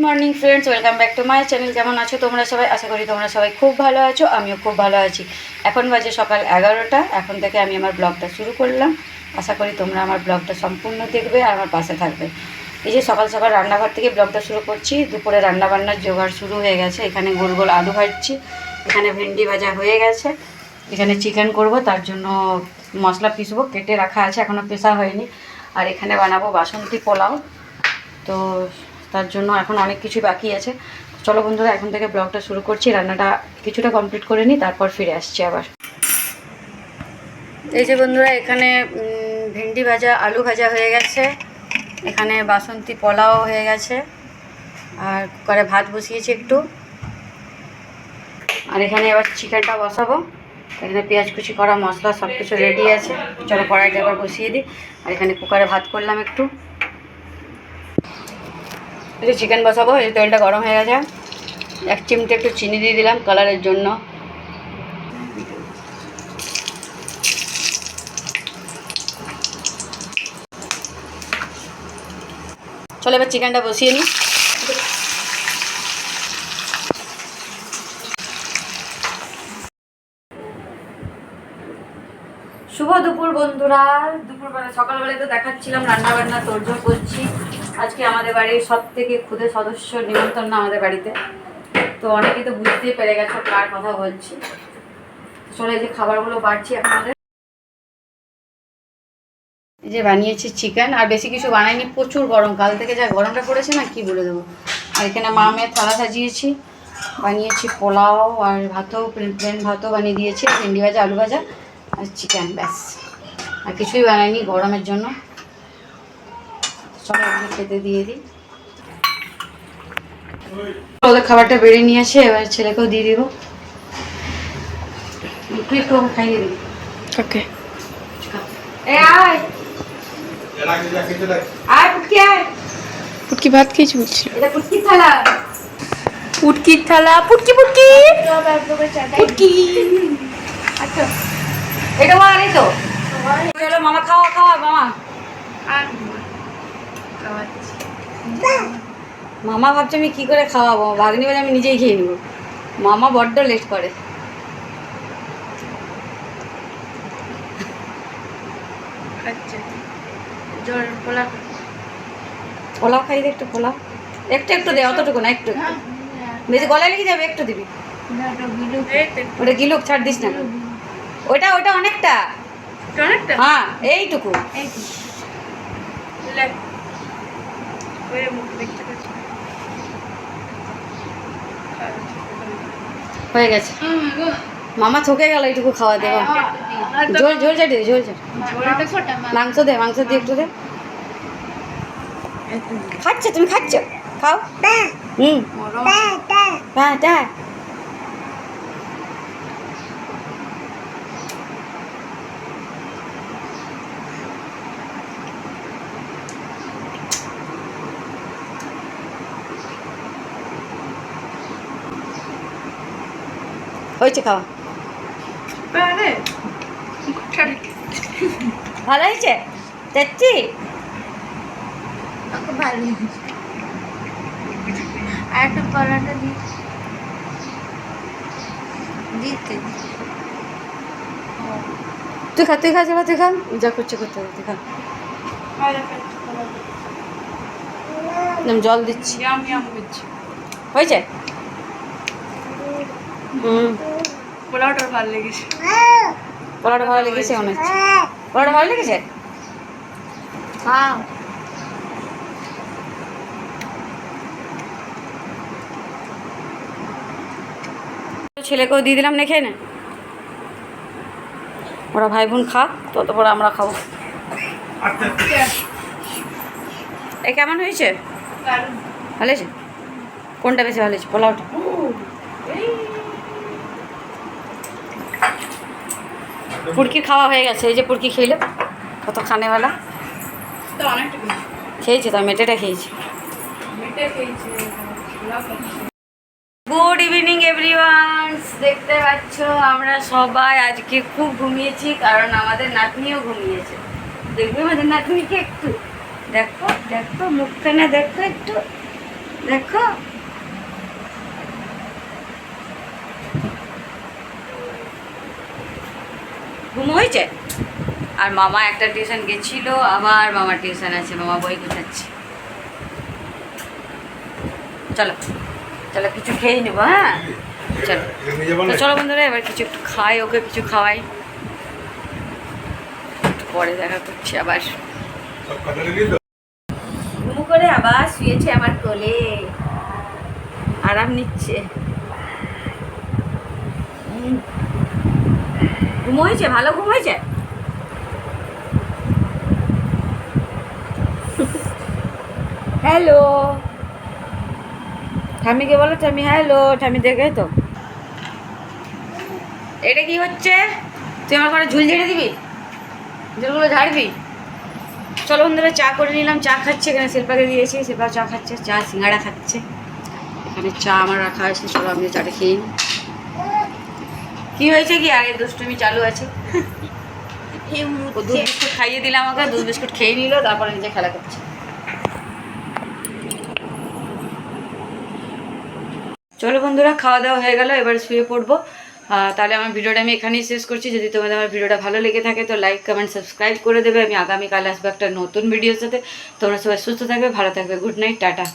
Morning friends, welcome back to my channel. কেমন আছো তোমরা সবাই? আশা করি তোমরা সবাই খুব ভালো আছো, আমিও খুব ভালো আছি। এখন বাজে সকাল 11টা। এখন থেকে আমি আমার ব্লগটা শুরু করলাম। আশা করি তোমরা আমার ব্লগটা সম্পূর্ণ দেখবে আর আমার পাশে থাকবে। এই যে সকাল সকাল রান্নাঘর থেকে ব্লগটা শুরু করছি। দুপুরে রান্নাবান্নার জোগাড় শুরু হয়ে গেছে। এখানে গোল গোল আলু ভাজছি, এখানে ভেন্ডি ভাজা হয়ে গেছে, এখানে চিকেন করব, তার জন্য মশলা পিসবো, কেটে রাখা আছে, এখনও পেশা হয়নি। আর এখানে বানাবো বাসন্তী পোলাও। তো তার জন্য এখন অনেক কিছু বাকি আছে। চলো বন্ধুরা, এখন থেকে ব্লগটা শুরু করছি। রান্নাটা কিছুটা কমপ্লিট করে নিই, তারপর ফিরে আসছি আবার। এই যে বন্ধুরা, এখানে ভেন্ডি ভাজা আলু ভাজা হয়ে গেছে, এখানে বাসন্তী পোলাও হয়ে গেছে, আর কুকারে ভাত বসিয়েছি একটু, আর এখানে এবার চিকেনটা বসাবো। এখানে পেঁয়াজ কুচি করা মশলা সব কিছু রেডি আছে। চলো কড়াইটা এবার বসিয়ে দিই। আর এখানে কুকারে ভাত করলাম একটু। এই যে চিকেন বসাবো, এই তেলটা গরম হয়ে গেছে। এক চিমটে একটু চিনি দিয়ে দিলাম কালারের জন্য। চলো এবার চিকেনটা বসিয়ে নিই। শুভ দুপুর বন্ধুরা। দুপুরবেলা সকালবেলায় তো দেখাচ্ছিলাম রান্নাবান্না তোড়জোড় করছি। আজকে আমাদের বাড়ির সব থেকে ক্ষুদে সদস্য নিমন্ত্রণ আমাদের বাড়িতে। তো অনেকেই তো বুঝতেই পেরে গেছো কার কথা বলছি। চলো এই যে খাবারগুলো বাড়ছি এখন। আমাদের এই যে বানিয়েছি চিকেন, আর বেশি কিছু বানাইনি, প্রচুর গরম, কাল থেকে যা গরমটা পড়েছে না কি বলে দেবো। আর এখানে মা মেয়ে থালা সাজিয়েছি, বানিয়েছি পোলাও আর ভাতও, প্লেন ভাতও বানিয়ে দিয়েছি, ভেন্ডি ভাজা আলু ভাজা আর চিকেন, ব্যাস। আর কিছুই বানাইনি গরমের জন্য। চলো এগুলো খেতে দিয়ে দিই। ওদের খাবারটা বেড়ে নিয়ে আসে, এবার ছেলেকেও দিয়ে দিব। তুই একটু খাইয়ে দিবি। ওকে। পুটকি ভাত খেয়েছি বলছি। এটা পুটকির থালা, পুটকির থালা, পুটকি পুটকি পুটকি। আচ্ছা এটা মা, এই তো চলো মামা খাওয়া খাওয়া মামা। মামা ভাবছে আমি কী করে খাওয়াবো, ভাগ্নি বলে আমি নিজেই খেয়ে নেবো। মামা বড্ড লেট করে। পোলাও খাই দে, একটু পোলাও একটু একটু দে, অতটুকু না, একটু একটু বেশি গলায় লেগে যাবে, একটু দিবি। ওটা গিলুক, ছাড় দিস না। ওটা ওটা অনেকটা, হ্যাঁ এইটুকু। হয়ে গেছে। মামা থকে গেল এইটুকু খাওয়া দেওয়া। ঝোল ঝোল চাটি দে, ঝোল চাট। মাংস দে, মাংস দিয়ে একটু দে। খাচ্ছে, তুমি খাচ্ছ, খাও। হুম হ্যাঁ হয়েছে খাওয়া। ভালো হয়েছে দেখছি। তুই খা, তুই খা, যাবা, তুই খা, যা করছে করতে হবে, তুই খা। জল দিচ্ছি। হয়েছে। পোলাওটা ভালো লেগেছে। পোলাওটা ভালো লেগেছে মনে হচ্ছে। পোলাওটা ভালো লেগেছে। হ্যাঁ। ছেলেকেও দিয়ে দিলাম, খেয়ে নে। ওরা ভাই বোন খা, তত পরে আমরা খাবো। এই কেমন হয়েছে? ভালো হয়েছে। কোনটা বেশি ভালো হয়েছে? পোলাওটা। পুটকি খাওয়া হয়ে গেছে। এই যে পুটকি খেলে কত খানেওয়ালা খেয়েছি, তো মেটেটা খেয়েছি। Good evening everyone. দেখতে পাচ্ছ আমরা সবাই আজকে খুব ঘুমিয়েছি, কারণ আমাদের নাতনিও ঘুমিয়েছে। দেখবে আমাদের নাতনিকে একটু দেখো, দেখো মুখখানা দেখো একটু। দেখো ঘুম হয়েছে। আর মামা একটা টিউশন গেছিল, আবার মামা টিউশন আছে, মামা বই গোছাচ্ছে। চলো চলো কিছু খেয়ে নেবো। হ্যাঁ চলো তো চলো বন্ধুরা, এবার কিছু একটু খাই, ওকে কিছু খাওয়াই, একটু পরে দেখা করছি আবার। ঘুমু করে আবার শুয়েছে আমার কোলে, আরাম নিচ্ছে। ঘুম হয়েছে, ভালো ঘুম হয়েছে। হ্যালো ঠামিকে বলো, ঠামি হ্যালো, ঠামি দেখে তো। এটা কি হচ্ছে? তুই আমার ঘরে ঝুল ঝেড়ে দিবি, ঝুলগুলো ঝাড়বি। চলো বন্ধুরা, চা করে নিলাম, চা খাচ্ছে, এখানে শিল্পাকে দিয়েছি, শিল্পা চা খাচ্ছে, চা সিঙ্গাড়া খাচ্ছে। এখানে চা আমার রাখা আছে, চলো আমি চাটা খেয়ে নিই। কি হয়েছে কি, আগে দুষ্টুমি চালু আছে। ও দুধ বিস্কুট খাইয়ে দিলাম আমাকে, দুধ বিস্কুট খেয়ে নিল, তারপরে নিজে খেলা করছে। চলো বন্ধুরা, খাওয়া দাওয়া হয়ে গেল, এবার শুয়ে পড়বো। তাহলে আমার ভিডিওটা আমি এখানেই শেষ করছি। যদি তোমাদের আমার ভিডিওটা ভালো লেগে থাকে তো লাইক কমেন্ট সাবস্ক্রাইব করে দেবে। আমি আগামীকাল আসবো একটা নতুন ভিডিওর সাথে। তোমরা সবাই সুস্থ থাকবে, ভালো থাকবে। Good night, tata.